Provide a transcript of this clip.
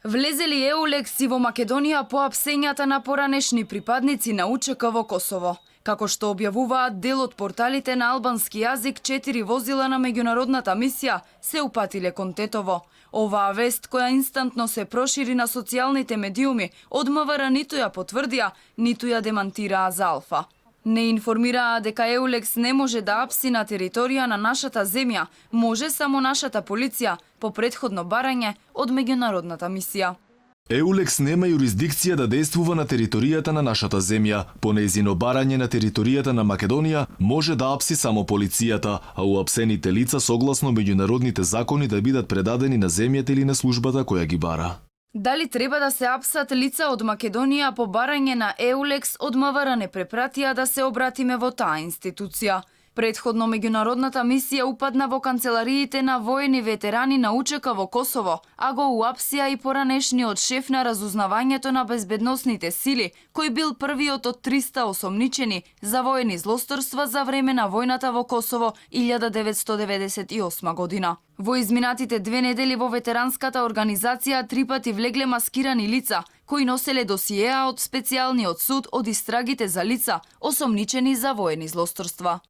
Влезе ли Еулекс и во Македонија по апсењата на поранешни припадници на УЧК во Косово? Како што објавуваат дел од порталите на албански јазик, 4 возила на меѓународната мисија се упатиле кон Тетово. Оваа вест, која инстантно се прошири на социјалните медиуми, од МВР ниту ја потврдија, ниту ја демантираа за Алфа. Не информираа дека Еулекс не може да апси на територија на нашата земја, може само нашата полиција, по претходно барање од меѓународната мисија. Еулекс нема юрисдикција да действува на територијата на нашата земја. По нејзино барање на територијата на Македонија може да апси само полицијата, а уапсените лица согласно меѓународните закони да бидат предадени на земјата или на службата која ги бара. Дали треба да се апсат лица од Македонија по барање на Еулекс, од МВР не препратија да се обратиме во таа институција. Претходно меѓународната мисија упадна во канцелариите на воени ветерани на УЧК во Косово, а го уапсија и поранешниот шеф на разузнавањето на безбедносните сили, кој бил првиот од 300 осомничени за воени злосторства за време на војната во Косово 1998 година. Во изминатите 2 недели во ветеранската организација 3 пати влегле маскирани лица, кои носеле досиеа од специјалниот суд од истрагите за лица осомничени за воени злосторства.